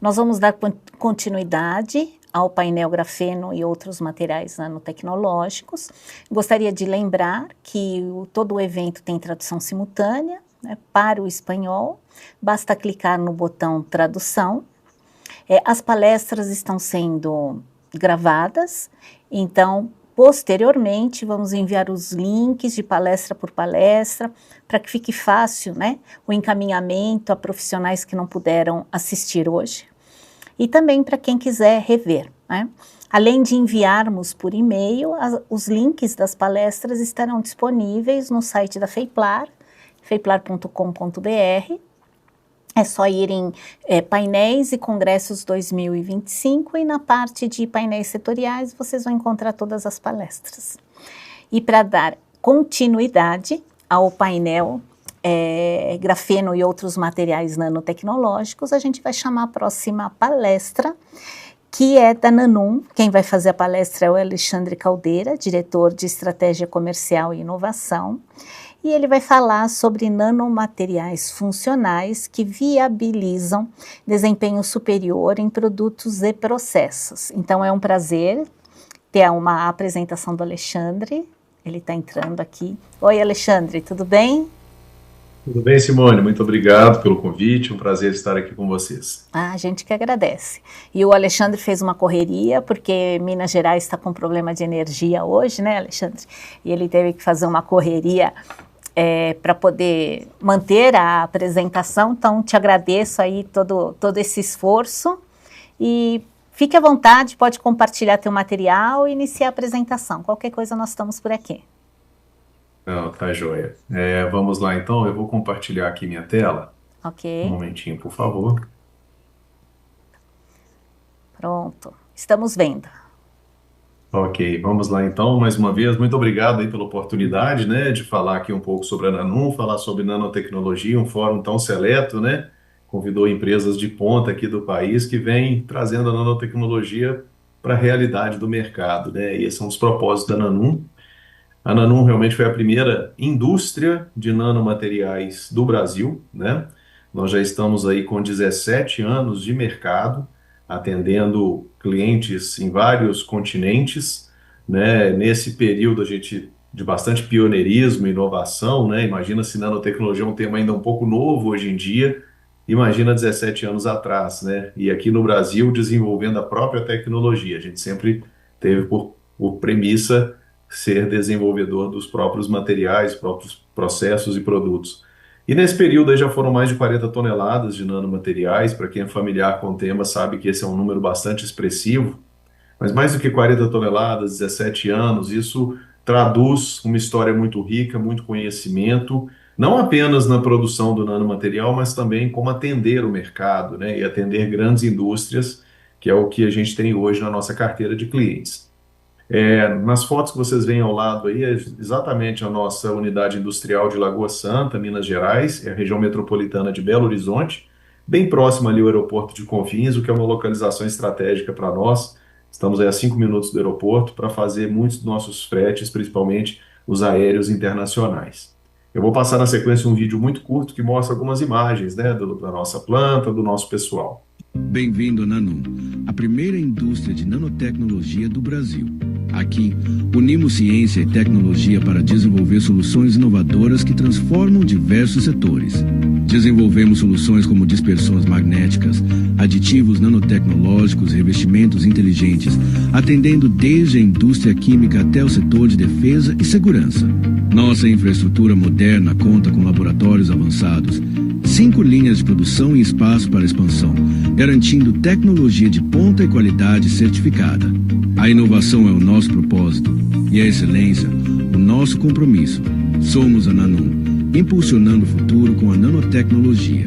Nós vamos dar continuidade ao painel grafeno e outros materiais nanotecnológicos. Gostaria de lembrar que todo o evento tem tradução simultânea, né, para o espanhol. Basta clicar no botão tradução. As palestras estão sendo gravadas, então, posteriormente, vamos enviar os links de palestra por palestra, para que fique fácil, né, o encaminhamento a profissionais que não puderam assistir hoje. E também para quem quiser rever, né? Além de enviarmos por e-mail, os links das palestras estarão disponíveis no site da FEIPLAR, feiplar.com.br. É só ir em painéis e congressos 2025 e na parte de painéis setoriais vocês vão encontrar todas as palestras. E para dar continuidade ao painel grafeno e outros materiais nanotecnológicos, a gente vai chamar a próxima palestra, que é da Nanum. Quem vai fazer a palestra é o Alexandre Caldeira, diretor de Estratégia Comercial e Inovação, e ele vai falar sobre nanomateriais funcionais que viabilizam desempenho superior em produtos e processos. Então é um prazer ter uma apresentação do Alexandre, ele está entrando aqui. Oi, Alexandre, tudo bem? Tudo bem, Simone? Muito obrigado pelo convite, um prazer estar aqui com vocês. A gente que agradece. E o Alexandre fez uma correria, porque Minas Gerais está com problema de energia hoje, né, Alexandre? E ele teve que fazer uma correria para poder manter a apresentação, então te agradeço aí todo esse esforço e fique à vontade, pode compartilhar teu material e iniciar a apresentação. Qualquer coisa nós estamos por aqui. Não, tá joia. Vamos lá então, eu vou compartilhar aqui minha tela. Um Ok, momentinho, por favor. pronto, estamos vendo. Ok, vamos lá então, mais uma vez, muito obrigado aí pela oportunidade, né, de falar aqui um pouco sobre a Nanum, falar sobre nanotecnologia, um fórum tão seleto, né, convidou empresas de ponta aqui do país que vêm trazendo a nanotecnologia para a realidade do mercado, né, e esses são os propósitos da Nanum. A Nanum realmente foi a primeira indústria de nanomateriais do Brasil, né? Nós já estamos aí com 17 anos de mercado, atendendo clientes em vários continentes, né? Nesse período a gente de bastante pioneirismo e inovação, né? Imagina se nanotecnologia é um tema ainda um pouco novo hoje em dia, imagina 17 anos atrás, né? E aqui no Brasil desenvolvendo a própria tecnologia. A gente sempre teve por premissa ser desenvolvedor dos próprios materiais, próprios processos e produtos. E nesse período aí já foram mais de 40 toneladas de nanomateriais. Para quem é familiar com o tema sabe que esse é um número bastante expressivo, mas mais do que 40 toneladas, 17 anos, isso traduz uma história muito rica, muito conhecimento, não apenas na produção do nanomaterial, mas também como atender o mercado, né, e atender grandes indústrias, que é o que a gente tem hoje na nossa carteira de clientes. Nas fotos que vocês veem ao lado aí, é exatamente a nossa unidade industrial de Lagoa Santa, Minas Gerais, é a região metropolitana de Belo Horizonte, bem próximo ali ao aeroporto de Confins, o que é uma localização estratégica para nós. Estamos aí a 5 minutos do aeroporto para fazer muitos dos nossos fretes, principalmente os aéreos internacionais. Eu vou passar na sequência um vídeo muito curto que mostra algumas imagens, né, da nossa planta, do nosso pessoal. Bem-vindo à Nanum, a primeira indústria de nanotecnologia do Brasil. Aqui, unimos ciência e tecnologia para desenvolver soluções inovadoras que transformam diversos setores. Desenvolvemos soluções como dispersões magnéticas, aditivos nanotecnológicos, revestimentos inteligentes, atendendo desde a indústria química até o setor de defesa e segurança. Nossa infraestrutura moderna conta com laboratórios avançados, 5 linhas de produção e espaço para expansão, garantindo tecnologia de ponta e qualidade certificada. A inovação é o nosso propósito e a excelência, o nosso compromisso. Somos a Nanum, impulsionando o futuro com a nanotecnologia.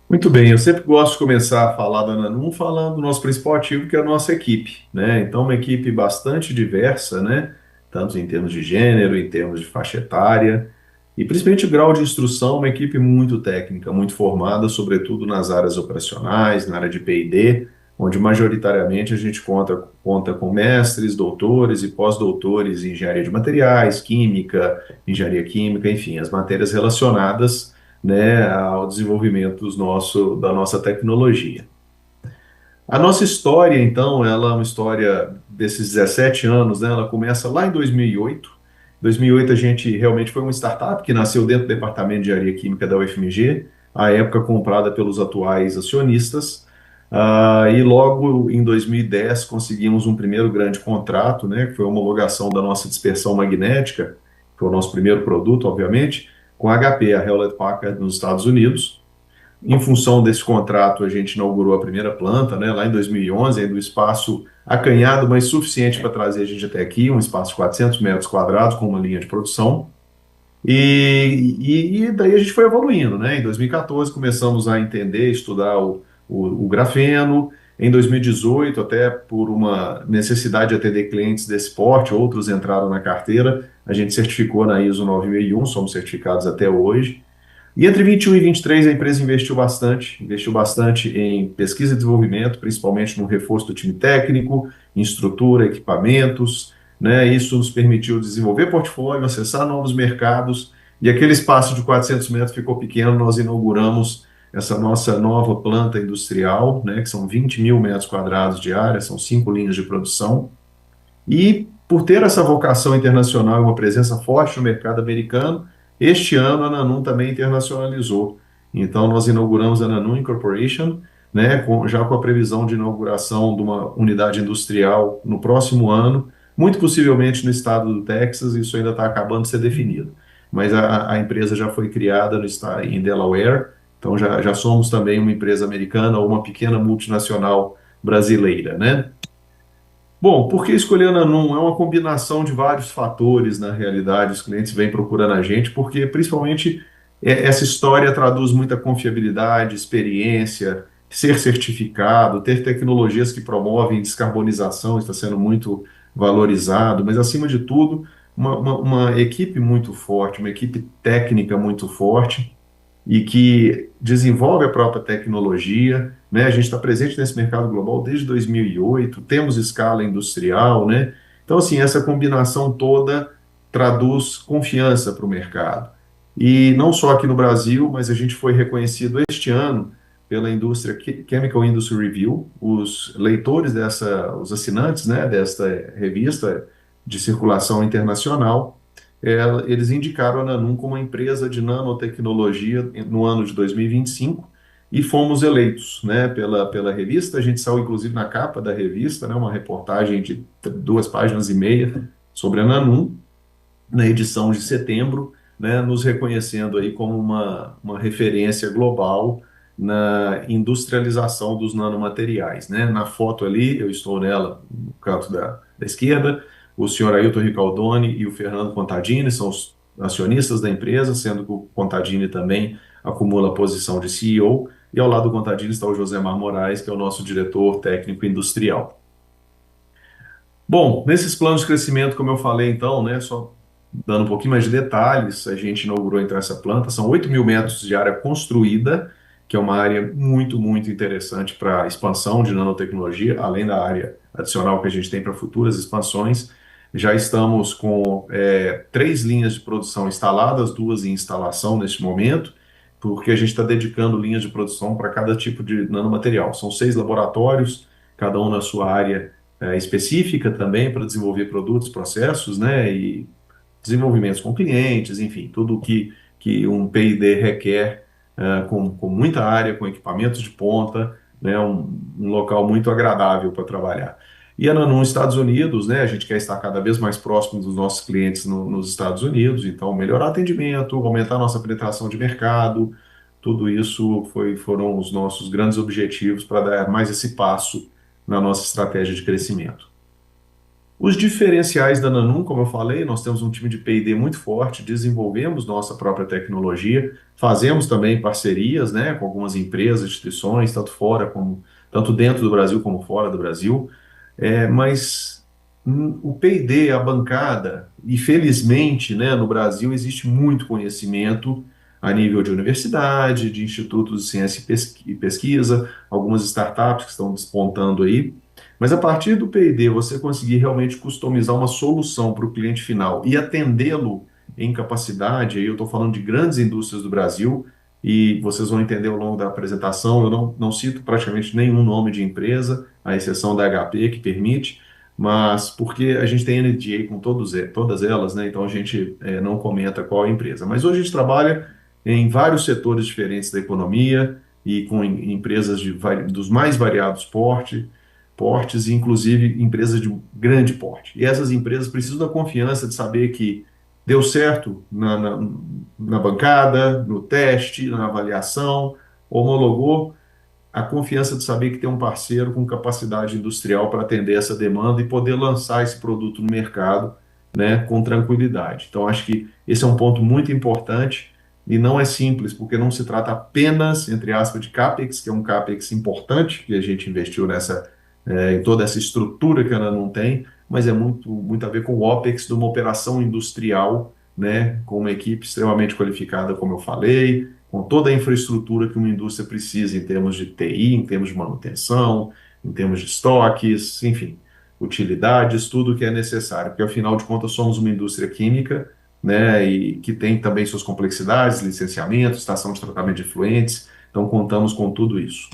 Muito bem, eu sempre gosto de começar a falar da Nanum falando do nosso principal ativo, que é a nossa equipe, né? Então, uma equipe bastante diversa, né? Tanto em termos de gênero, em termos de faixa etária, e principalmente o grau de instrução, uma equipe muito técnica, muito formada, sobretudo nas áreas operacionais, na área de P&D, onde majoritariamente a gente conta com mestres, doutores e pós-doutores em engenharia de materiais, química, engenharia química, enfim, as matérias relacionadas, né, ao desenvolvimento da nossa tecnologia. A nossa história, então, ela é uma história desses 17 anos, né? Ela começa lá em 2008. Em 2008 a gente realmente foi uma startup que nasceu dentro do departamento de engenharia química da UFMG, à época comprada pelos atuais acionistas. E logo em 2010 conseguimos um primeiro grande contrato, né? Que foi a homologação da nossa dispersão magnética, que foi o nosso primeiro produto, obviamente, com a HP, a Hewlett Packard, nos Estados Unidos. Em função desse contrato, a gente inaugurou a primeira planta, né, lá em 2011, ainda um espaço acanhado, mas suficiente para trazer a gente até aqui, um espaço de 400 metros quadrados com uma linha de produção. E daí a gente foi evoluindo, né? Em 2014 começamos a entender, estudar o grafeno. Em 2018, até por uma necessidade de atender clientes desse porte, outros entraram na carteira, a gente certificou na ISO 9001, somos certificados até hoje. E entre 21 e 23 a empresa investiu bastante em pesquisa e desenvolvimento, principalmente no reforço do time técnico, em estrutura, equipamentos, né? Isso nos permitiu desenvolver portfólio, acessar novos mercados, e aquele espaço de 400 metros ficou pequeno, nós inauguramos essa nossa nova planta industrial, né? Que são 20 mil metros quadrados de área, são 5 linhas de produção, e por ter essa vocação internacional e uma presença forte no mercado americano, este ano a Nanum também internacionalizou. Então nós inauguramos a Nanum Incorporation, né, já com a previsão de inauguração de uma unidade industrial no próximo ano, muito possivelmente no estado do Texas, isso ainda está acabando de ser definido. Mas a empresa já foi criada no estado, em Delaware, então já somos também uma empresa americana ou uma pequena multinacional brasileira, né? Bom, por que escolher a Nanum? É uma combinação de vários fatores, na realidade, os clientes vêm procurando a gente, porque principalmente essa história traduz muita confiabilidade, experiência, ser certificado, ter tecnologias que promovem descarbonização, está sendo muito valorizado, mas acima de tudo, uma equipe muito forte, uma equipe técnica muito forte, e que desenvolve a própria tecnologia, né? A gente está presente nesse mercado global desde 2008, temos escala industrial, né? Então, assim, essa combinação toda traduz confiança para o mercado. E não só aqui no Brasil, mas a gente foi reconhecido este ano pela indústria Chemical Industry Review, os leitores os assinantes, né, desta revista de circulação internacional, eles indicaram a Nanum como uma empresa de nanotecnologia no ano de 2025 e fomos eleitos, né, pela revista. A gente saiu, inclusive, na capa da revista, né, uma reportagem de 2 páginas e meia sobre a Nanum, na edição de setembro, né, nos reconhecendo aí como uma referência global na industrialização dos nanomateriais, né? Na foto ali, eu estou nela, no canto da esquerda, o senhor Ailton Ricaldoni e o Fernando Contadini são os acionistas da empresa, sendo que o Contadini também acumula a posição de CEO, e ao lado do Contadini está o Josemar Moraes, que é o nosso diretor técnico industrial. Bom, nesses planos de crescimento, como eu falei então, né, só dando um pouquinho mais de detalhes, a gente inaugurou então essa planta, são 8 mil metros de área construída, que é uma área muito, muito interessante para expansão de nanotecnologia, além da área adicional que a gente tem para futuras expansões. Já estamos com 3 linhas de produção instaladas, 2 em instalação neste momento, porque a gente está dedicando linhas de produção para cada tipo de nanomaterial. São 6 laboratórios, cada um na sua área específica também para desenvolver produtos, processos, né, e desenvolvimentos com clientes, enfim, tudo que um P&D requer, com muita área, com equipamentos de ponta, né, um local muito agradável para trabalhar. E a Nanum Estados Unidos, né, a gente quer estar cada vez mais próximo dos nossos clientes nos Estados Unidos, então melhorar atendimento, aumentar a nossa penetração de mercado, tudo isso foram os nossos grandes objetivos para dar mais esse passo na nossa estratégia de crescimento. Os diferenciais da Nanum, como eu falei, nós temos um time de P&D muito forte, desenvolvemos nossa própria tecnologia, fazemos também parcerias, né, com algumas empresas, instituições, tanto dentro do Brasil como fora do Brasil, mas o P&D, a bancada, e felizmente, né, no Brasil existe muito conhecimento a nível de universidade, de institutos de ciência e pesquisa, algumas startups que estão despontando aí. Mas a partir do P&D, você conseguir realmente customizar uma solução para o cliente final e atendê-lo em capacidade, aí eu estou falando de grandes indústrias do Brasil, e vocês vão entender ao longo da apresentação, eu não cito praticamente nenhum nome de empresa, à exceção da HP, que permite, mas porque a gente tem NDA com todas elas, né? Então a gente não comenta qual é a empresa. Mas hoje a gente trabalha em vários setores diferentes da economia e com empresas dos mais variados portes, inclusive empresas de grande porte. E essas empresas precisam da confiança de saber que deu certo na bancada, no teste, na avaliação, homologou, a confiança de saber que tem um parceiro com capacidade industrial para atender essa demanda e poder lançar esse produto no mercado, né, com tranquilidade. Então, acho que esse é um ponto muito importante e não é simples, porque não se trata apenas, entre aspas, de CAPEX, que é um CAPEX importante, que a gente investiu em toda essa estrutura que ela não tem, mas é muito a ver com o OPEX de uma operação industrial, né, com uma equipe extremamente qualificada, como eu falei, com toda a infraestrutura que uma indústria precisa em termos de TI, em termos de manutenção, em termos de estoques, enfim, utilidades, tudo que é necessário, porque afinal de contas somos uma indústria química, né, e que tem também suas complexidades, licenciamento, estação de tratamento de efluentes, então contamos com tudo isso.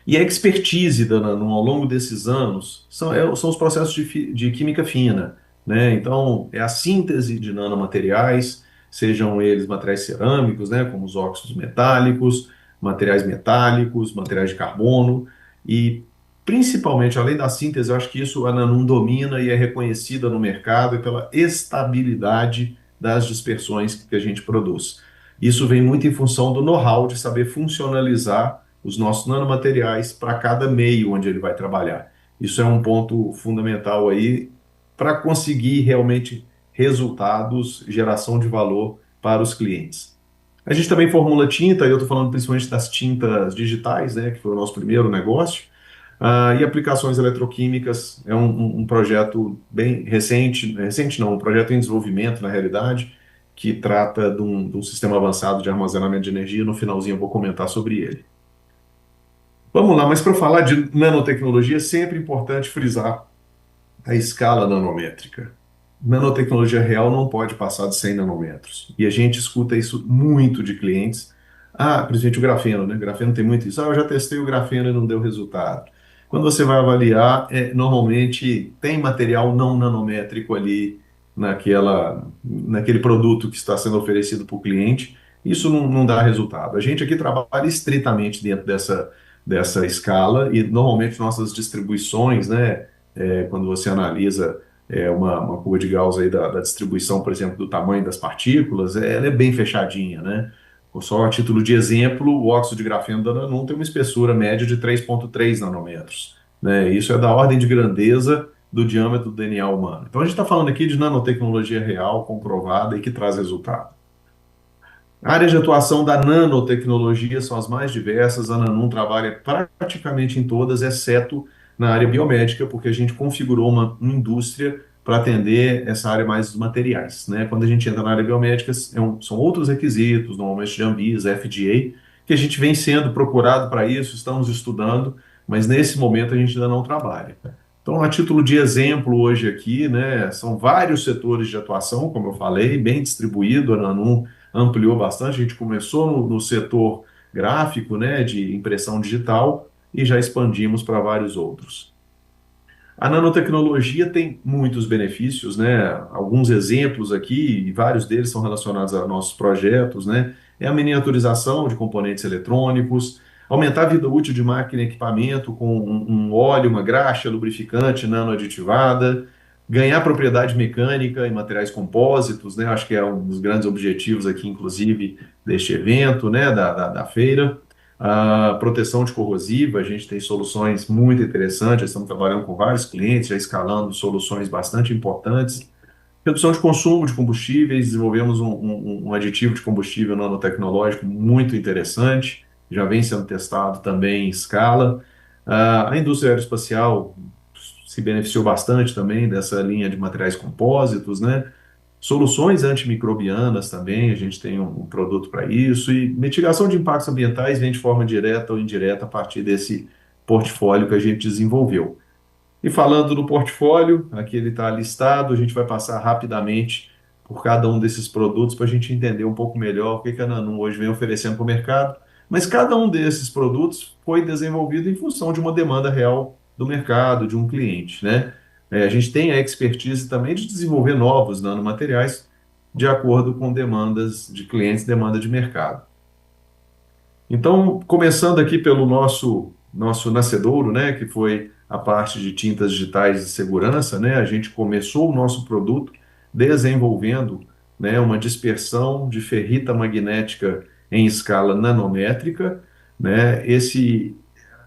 E a expertise da Nano ao longo desses anos são os processos de química fina, né? Então, é a síntese de nanomateriais, sejam eles materiais cerâmicos, né, como os óxidos metálicos, materiais de carbono, e principalmente, além da síntese, eu acho que isso a Nano domina e é reconhecida no mercado e pela estabilidade das dispersões que a gente produz. Isso vem muito em função do know-how de saber funcionalizar os nossos nanomateriais para cada meio onde ele vai trabalhar. Isso é um ponto fundamental aí para conseguir realmente resultados, geração de valor para os clientes. A gente também formula tinta, e eu estou falando principalmente das tintas digitais, né, que foi o nosso primeiro negócio, e aplicações eletroquímicas é um projeto bem recente não, um projeto em desenvolvimento, na realidade, que trata de um sistema avançado de armazenamento de energia. No finalzinho eu vou comentar sobre ele. Vamos lá, mas para falar de nanotecnologia, é sempre importante frisar a escala nanométrica. Nanotecnologia real não pode passar de 100 nanômetros. E a gente escuta isso muito de clientes. Principalmente o grafeno, né? O grafeno tem muito isso. Eu já testei o grafeno e não deu resultado. Quando você vai avaliar, normalmente tem material não nanométrico ali naquele produto que está sendo oferecido para o cliente. Isso não dá resultado. A gente aqui trabalha estritamente dentro dessa escala e normalmente nossas distribuições, né? Quando você analisa uma curva de Gauss aí da distribuição, por exemplo, do tamanho das partículas, ela é bem fechadinha, né? Só a título de exemplo, o óxido de grafeno da Nano tem uma espessura média de 3,3 nanômetros, né? Isso é da ordem de grandeza do diâmetro do DNA humano. Então a gente está falando aqui de nanotecnologia real, comprovada e que traz resultado. A área de atuação da nanotecnologia são as mais diversas. A Nanum trabalha praticamente em todas, exceto na área biomédica, porque a gente configurou uma indústria para atender essa área mais dos materiais, né? Quando a gente entra na área biomédica, são outros requisitos, normalmente de Anvisa, FDA, que a gente vem sendo procurado para isso, estamos estudando, mas nesse momento a gente ainda não trabalha. Então, a título de exemplo hoje aqui, né, são vários setores de atuação, como eu falei, bem distribuído. A Nanum ampliou bastante. A gente começou no setor gráfico, né, de impressão digital, e já expandimos para vários outros. A nanotecnologia tem muitos benefícios, né? Alguns exemplos aqui, e vários deles são relacionados a nossos projetos, né? É a miniaturização de componentes eletrônicos, aumentar a vida útil de máquina e equipamento com um óleo, uma graxa lubrificante nanoaditivada, ganhar propriedade mecânica em materiais compósitos, né? Acho que é um dos grandes objetivos aqui, inclusive, deste evento, né? Da feira. A proteção de corrosiva, a gente tem soluções muito interessantes, estamos trabalhando com vários clientes, já escalando soluções bastante importantes. Redução de consumo de combustíveis, desenvolvemos um aditivo de combustível nanotecnológico muito interessante, já vem sendo testado também em escala. A indústria aeroespacial se beneficiou bastante também dessa linha de materiais compósitos, né? Soluções antimicrobianas também, a gente tem um produto para isso, e mitigação de impactos ambientais vem de forma direta ou indireta a partir desse portfólio que a gente desenvolveu. E falando do portfólio, aqui ele está listado, a gente vai passar rapidamente por cada um desses produtos para a gente entender um pouco melhor o que que a Nanum hoje vem oferecendo para o mercado. Mas cada um desses produtos foi desenvolvido em função de uma demanda real do mercado, de um cliente, né? A gente tem a expertise também de desenvolver novos nanomateriais de acordo com demandas de clientes, demanda de mercado. Então, começando aqui pelo nosso nascedouro, né, que foi a parte de tintas digitais de segurança, né, a gente começou o nosso produto desenvolvendo, né, uma dispersão de ferrita magnética em escala nanométrica, né,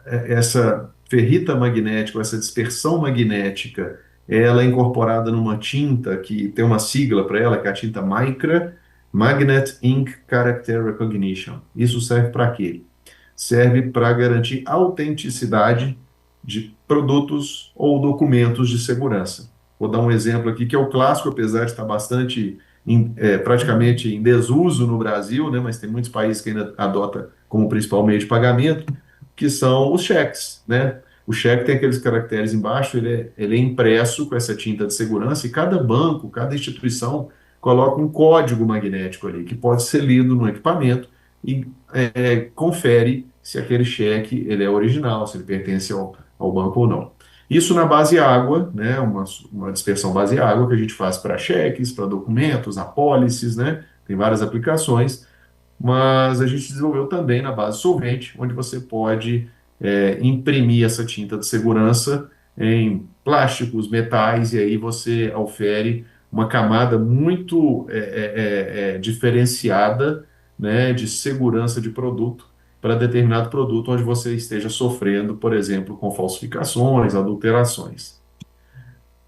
essa ferrita magnética, essa dispersão magnética, ela é incorporada numa tinta que tem uma sigla para ela, que é a tinta Micra, Magnet Ink Character Recognition. Isso serve para quê? Serve para garantir autenticidade de produtos ou documentos de segurança. Vou dar um exemplo aqui que é o clássico, apesar de estar bastante, praticamente em desuso no Brasil, né, mas tem muitos países que ainda adotam como principal meio de pagamento, que são os cheques, né? O cheque tem aqueles caracteres embaixo, ele é impresso com essa tinta de segurança e cada banco, cada instituição coloca um código magnético ali, que pode ser lido no equipamento e confere se aquele cheque ele é original, se ele pertence ao banco ou não. Isso na base água, né, uma dispersão base água que a gente faz para cheques, para documentos, apólices, né, tem várias aplicações, mas a gente desenvolveu também na base solvente, onde você pode imprimir essa tinta de segurança em plásticos, metais, e aí você ofere uma camada muito diferenciada, né, de segurança de produto para determinado produto onde você esteja sofrendo, por exemplo, com falsificações, adulterações.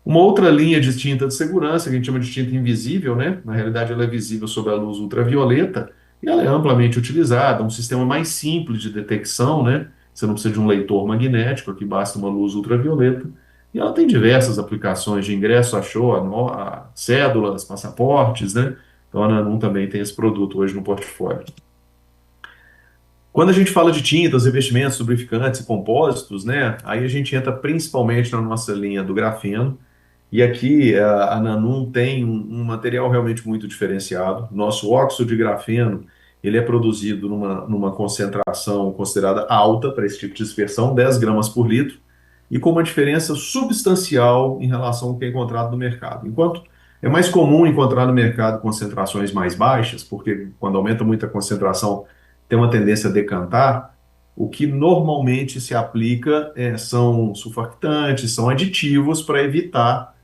Uma outra linha de tinta de segurança, que a gente chama de tinta invisível, né? Na realidade, ela é visível sob a luz ultravioleta e ela é amplamente utilizada, um sistema mais simples de detecção, né? Você não precisa de um leitor magnético, aqui basta uma luz ultravioleta. E ela tem diversas aplicações de ingresso, achou, cédulas, passaportes, né? Então a Nanum também tem esse produto hoje no portfólio. Quando a gente fala de tintas, revestimentos, lubrificantes e compósitos, né? Aí a gente entra principalmente na nossa linha do grafeno. E aqui a Nanum tem um material realmente muito diferenciado. Nosso óxido de grafeno, ele é produzido numa concentração considerada alta para esse tipo de dispersão, 10 gramas por litro, e com uma diferença substancial em relação ao que é encontrado no mercado. Enquanto é mais comum encontrar no mercado concentrações mais baixas, porque quando aumenta muito a concentração, tem uma tendência a decantar, o que normalmente se aplica são surfactantes, são aditivos para evitar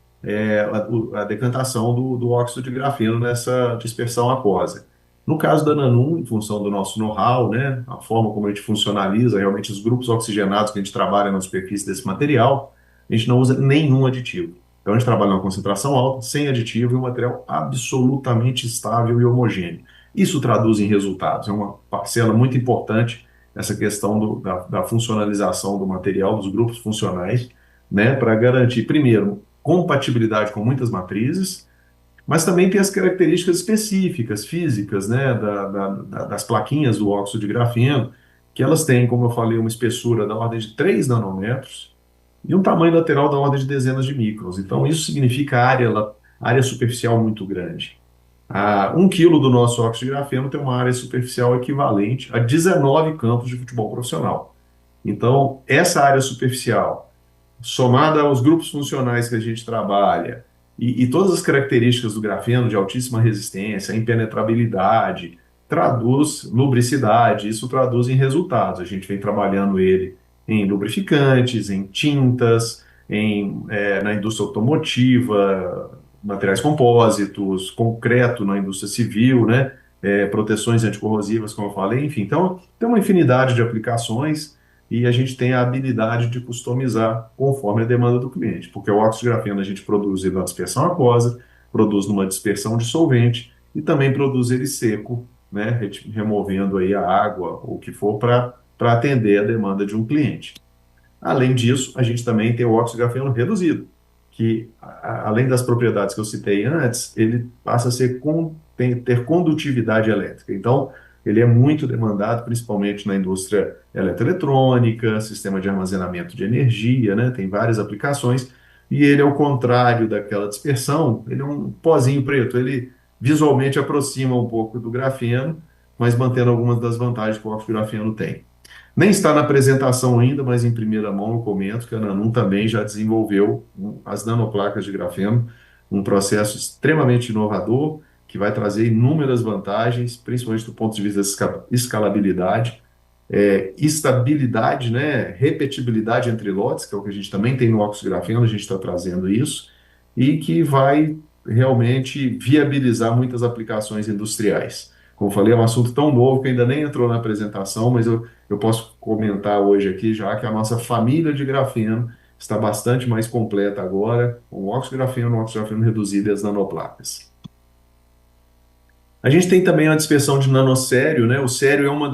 a decantação do óxido de grafeno nessa dispersão aquosa. No caso da Nanum, em função do nosso know-how, né, a forma como a gente funcionaliza, realmente os grupos oxigenados que a gente trabalha na superfície desse material, a gente não usa nenhum aditivo. Então a gente trabalha numa concentração alta, sem aditivo, e um material absolutamente estável e homogêneo. Isso traduz em resultados, é uma parcela muito importante essa questão da funcionalização do material, dos grupos funcionais, né, para garantir, primeiro, compatibilidade com muitas matrizes, mas também tem as características específicas, físicas, né, das plaquinhas do óxido de grafeno, que elas têm, como eu falei, uma espessura da ordem de 3 nanômetros e um tamanho lateral da ordem de dezenas de microns. Então, isso significa área superficial muito grande. 1 quilo do nosso óxido de grafeno tem uma área superficial equivalente a 19 campos de futebol profissional. Então, essa área superficial, somada aos grupos funcionais que a gente trabalha, e todas as características do grafeno de altíssima resistência, impenetrabilidade, traduz lubricidade, isso traduz em resultados. A gente vem trabalhando ele em lubrificantes, em tintas, na indústria automotiva, materiais compósitos, concreto na indústria civil, né? Proteções anticorrosivas, como eu falei, enfim. Então, tem uma infinidade de aplicações e a gente tem a habilidade de customizar conforme a demanda do cliente, porque o óxido de grafeno a gente produz ele na dispersão aquosa, produz numa dispersão de solvente e também produz ele seco, né, removendo aí a água ou o que for para atender a demanda de um cliente. Além disso, a gente também tem o óxido de grafeno reduzido, que, além das propriedades que eu citei antes, ele passa a ter condutividade elétrica. Então, ele é muito demandado, principalmente na indústria eletroeletrônica, sistema de armazenamento de energia, né? Tem várias aplicações, e ele, ao contrário daquela dispersão, ele é um pozinho preto, ele visualmente aproxima um pouco do grafeno, mas mantendo algumas das vantagens que o óxido de grafeno tem. Nem está na apresentação ainda, mas em primeira mão eu comento que a Nanum também já desenvolveu as nanoplacas de grafeno, um processo extremamente inovador, que vai trazer inúmeras vantagens, principalmente do ponto de vista da escalabilidade, estabilidade, né, repetibilidade entre lotes, que é o que a gente também tem no óxido de grafeno, a gente está trazendo isso, e que vai realmente viabilizar muitas aplicações industriais. Como eu falei, é um assunto tão novo que ainda nem entrou na apresentação, mas eu posso comentar hoje aqui já que a nossa família de grafeno está bastante mais completa agora, com o óxido de grafeno reduzido e as nanoplacas. A gente tem também a dispersão de nanosério, né? O sério é uma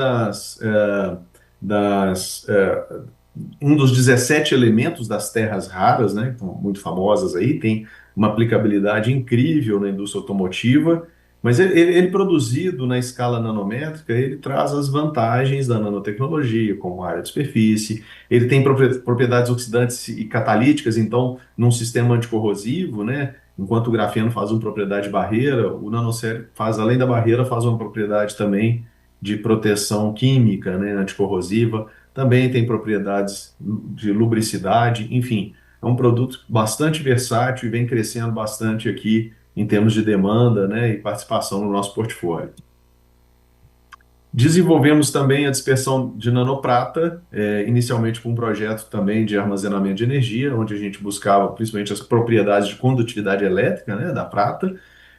um dos 17 elementos das terras raras, né? Então, muito famosas aí, tem uma aplicabilidade incrível na indústria automotiva, mas ele produzido na escala nanométrica, ele traz as vantagens da nanotecnologia, como área de superfície, ele tem propriedades oxidantes e catalíticas, então, num sistema anticorrosivo, né? Enquanto o grafeno faz uma propriedade de barreira, o nanosério faz, além da barreira, faz uma propriedade também de proteção química, né, anticorrosiva, também tem propriedades de lubricidade, enfim, é um produto bastante versátil e vem crescendo bastante aqui em termos de demanda, né, e participação no nosso portfólio. Desenvolvemos também a dispersão de nanoprata, inicialmente com um projeto também de armazenamento de energia, onde a gente buscava principalmente as propriedades de condutividade elétrica, né, da prata,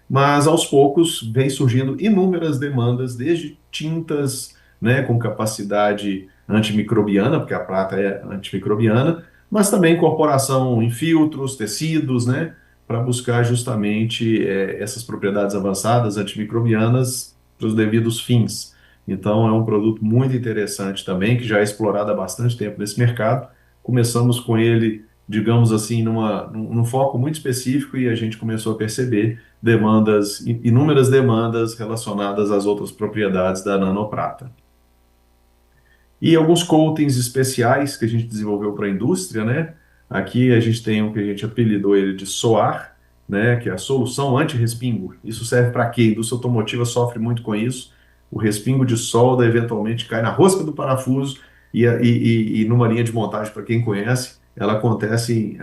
mas aos poucos vem surgindo inúmeras demandas, desde tintas, né, com capacidade antimicrobiana, porque a prata é antimicrobiana, mas também incorporação em filtros, tecidos, né, para buscar justamente essas propriedades avançadas antimicrobianas para os devidos fins. Então, é um produto muito interessante também, que já é explorado há bastante tempo nesse mercado. Começamos com ele, digamos assim, num foco muito específico e a gente começou a perceber inúmeras demandas relacionadas às outras propriedades da nanoprata. E alguns coatings especiais que a gente desenvolveu para a indústria, né? Aqui a gente tem o que a gente apelidou ele de SOAR, né? Que é a solução anti-respingo. Isso serve para quê? A indústria automotiva sofre muito com isso. O respingo de solda eventualmente cai na rosca do parafuso e numa linha de montagem, para quem conhece, ela acontece em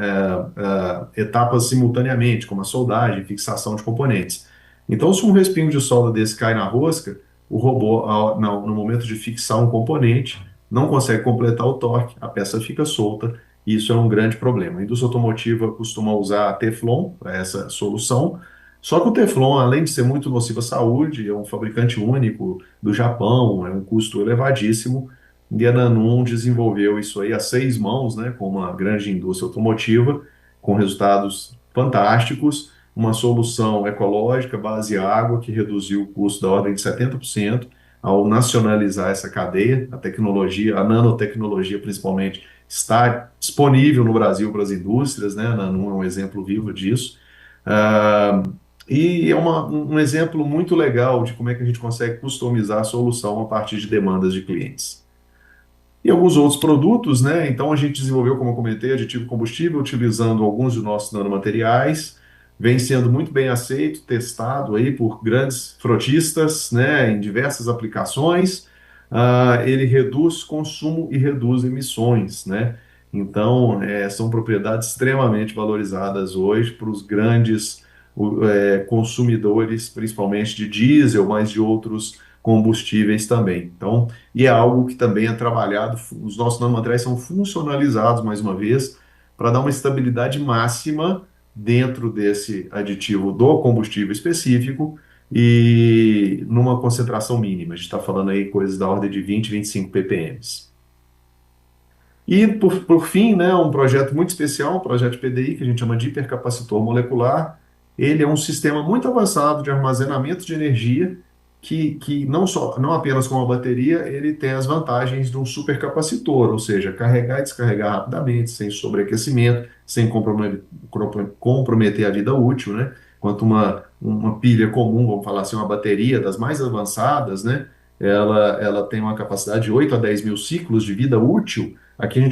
etapas simultaneamente, como a soldagem, fixação de componentes. Então, se um respingo de solda desse cai na rosca, o robô, no momento de fixar um componente, não consegue completar o torque, a peça fica solta, e isso é um grande problema. A indústria automotiva costuma usar Teflon para essa solução, só que o Teflon, além de ser muito nocivo à saúde, é um fabricante único do Japão, é um custo elevadíssimo, e a Nanum desenvolveu isso aí a 6 mãos, né, com uma grande indústria automotiva, com resultados fantásticos, uma solução ecológica, base água, que reduziu o custo da ordem de 70% ao nacionalizar essa cadeia. A tecnologia, a nanotecnologia principalmente, está disponível no Brasil para as indústrias, né? A Nanum é um exemplo vivo disso. E é um exemplo muito legal de como é que a gente consegue customizar a solução a partir de demandas de clientes. E alguns outros produtos, né? Então a gente desenvolveu, como eu comentei, aditivo combustível, utilizando alguns dos nossos nanomateriais, vem sendo muito bem aceito, testado aí por grandes frotistas, né, em diversas aplicações. Ele reduz consumo e reduz emissões, né? Então, são propriedades extremamente valorizadas hoje para os grandes consumidores, principalmente de diesel, mas de outros combustíveis também. Então, e é algo que também é trabalhado, os nossos nanomateriais são funcionalizados, mais uma vez, para dar uma estabilidade máxima dentro desse aditivo do combustível específico e numa concentração mínima. A gente está falando aí coisas da ordem de 20, 25 ppm. E, por fim, né, um projeto muito especial, um projeto de PDI, que a gente chama de hipercapacitor molecular. Ele é um sistema muito avançado de armazenamento de energia que não apenas com a bateria, ele tem as vantagens de um supercapacitor, ou seja, carregar e descarregar rapidamente, sem sobreaquecimento, sem comprometer a vida útil, né? Enquanto uma pilha comum, vamos falar assim, uma bateria das mais avançadas, né? Ela tem uma capacidade de 8 a 10 mil ciclos de vida útil. Aqui a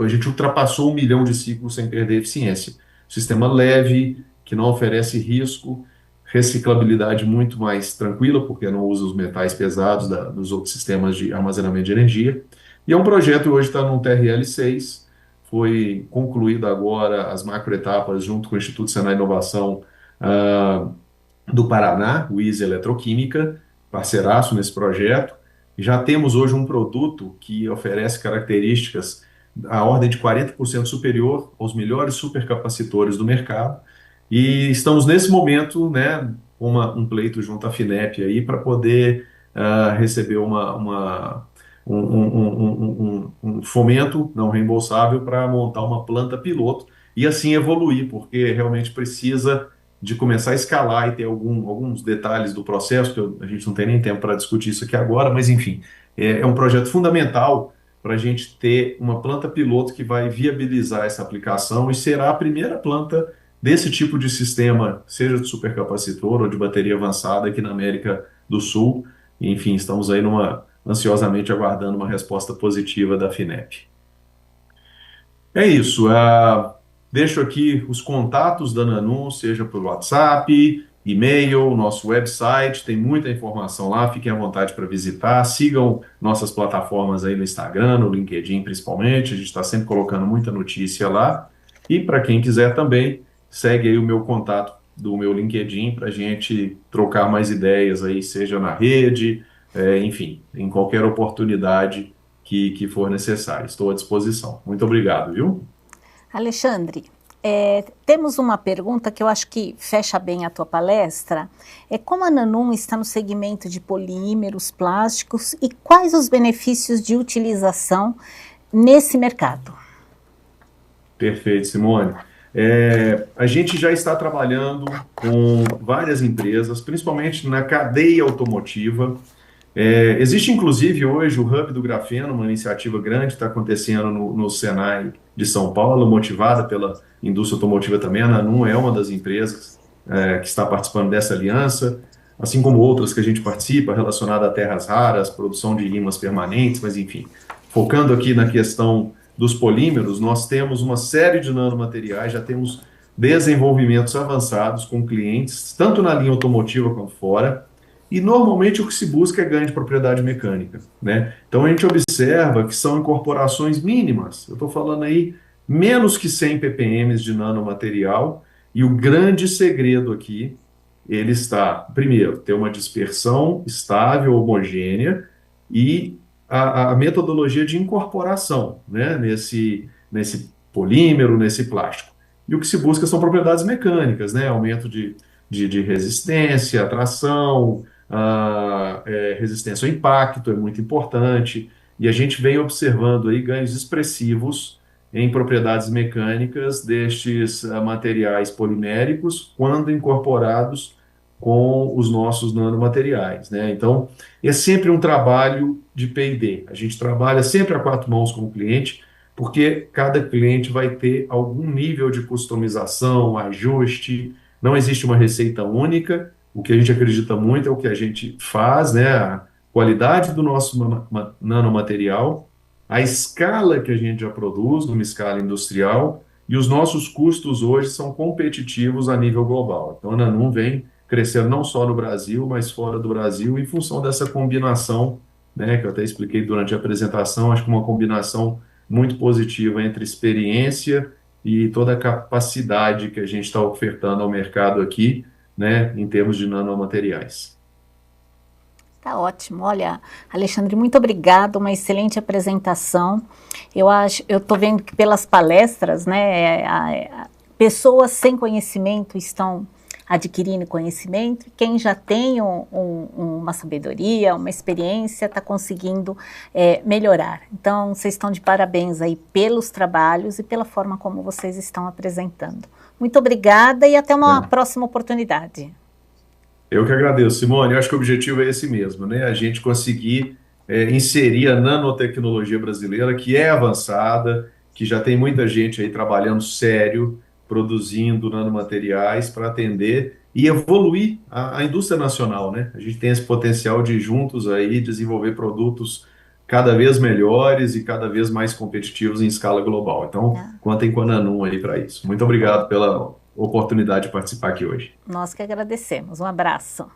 gente ultrapassou 1 milhão de ciclos sem perder eficiência. Sistema leve, que não oferece risco, reciclabilidade muito mais tranquila, porque não usa os metais pesados dos outros sistemas de armazenamento de energia. E é um projeto, hoje está no TRL6, foi concluído agora as macroetapas junto com o Instituto Senai Inovação do Paraná, o ISE Eletroquímica, parceiraço nesse projeto. Já temos hoje um produto que oferece características à ordem de 40% superior aos melhores supercapacitores do mercado. E estamos nesse momento, né, com um pleito junto à FINEP aí para poder receber um fomento não reembolsável para montar uma planta piloto e assim evoluir, porque realmente precisa de começar a escalar e ter alguns detalhes do processo, que a gente não tem nem tempo para discutir isso aqui agora, mas enfim, é um projeto fundamental para a gente ter uma planta piloto que vai viabilizar essa aplicação e será a primeira planta desse tipo de sistema, seja de supercapacitor ou de bateria avançada aqui na América do Sul. Enfim, estamos aí ansiosamente aguardando uma resposta positiva da FINEP. É isso. Deixo aqui os contatos da Nanum, seja por WhatsApp, e-mail, nosso website, tem muita informação lá, fiquem à vontade para visitar, sigam nossas plataformas aí no Instagram, no LinkedIn principalmente, a gente está sempre colocando muita notícia lá, e para quem quiser também, segue aí o meu contato do meu LinkedIn para a gente trocar mais ideias aí, seja na rede, enfim, em qualquer oportunidade que for necessária. Estou à disposição. Muito obrigado, viu? Alexandre, temos uma pergunta que eu acho que fecha bem a tua palestra. Como a Nanum está no segmento de polímeros, plásticos e quais os benefícios de utilização nesse mercado? Perfeito, Simone. A gente já está trabalhando com várias empresas, principalmente na cadeia automotiva. Existe, inclusive, hoje o Hub do Grafeno, uma iniciativa grande que está acontecendo no Senai de São Paulo, motivada pela indústria automotiva também. A Nanum é uma das empresas que está participando dessa aliança, assim como outras que a gente participa, relacionada a terras raras, produção de ímãs permanentes, mas enfim. Focando aqui na questão dos polímeros, nós temos uma série de nanomateriais, já temos desenvolvimentos avançados com clientes, tanto na linha automotiva quanto fora, e normalmente o que se busca é ganho de propriedade mecânica, né? Então a gente observa que são incorporações mínimas, eu estou falando aí menos que 100 ppm de nanomaterial, e o grande segredo aqui, ele está, primeiro, ter uma dispersão estável, homogênea, e a metodologia de incorporação, né, nesse polímero, nesse plástico. E o que se busca são propriedades mecânicas, né, aumento de resistência, tração, resistência ao impacto é muito importante, e a gente vem observando aí ganhos expressivos em propriedades mecânicas destes materiais poliméricos quando incorporados com os nossos nanomateriais, né? Então, é sempre um trabalho de P&D. A gente trabalha sempre a 4 mãos com o cliente, porque cada cliente vai ter algum nível de customização, ajuste. Não existe uma receita única. O que a gente acredita muito é o que a gente faz, né? A qualidade do nosso nanomaterial, a escala que a gente já produz, numa escala industrial, e os nossos custos hoje são competitivos a nível global. Então, a Nanum vem crescendo não só no Brasil, mas fora do Brasil, em função dessa combinação, né, que eu até expliquei durante a apresentação, acho que uma combinação muito positiva entre experiência e toda a capacidade que a gente está ofertando ao mercado aqui, né, em termos de nanomateriais. Tá ótimo. Olha, Alexandre, muito obrigado, uma excelente apresentação. Eu estou vendo que pelas palestras, né, pessoas sem conhecimento estão adquirindo conhecimento, e quem já tem uma sabedoria, uma experiência, está conseguindo melhorar. Então, vocês estão de parabéns aí pelos trabalhos e pela forma como vocês estão apresentando. Muito obrigada e até uma próxima oportunidade. Eu que agradeço, Simone. Eu acho que o objetivo é esse mesmo, né? A gente conseguir inserir a nanotecnologia brasileira, que é avançada, que já tem muita gente aí trabalhando sério, produzindo nanomateriais para atender e evoluir a indústria nacional, né? A gente tem esse potencial de juntos aí desenvolver produtos cada vez melhores e cada vez mais competitivos em escala global. Então, Ah, contem com a Nanum aí para isso. Muito obrigado pela oportunidade de participar aqui hoje. nós que agradecemos. Um abraço.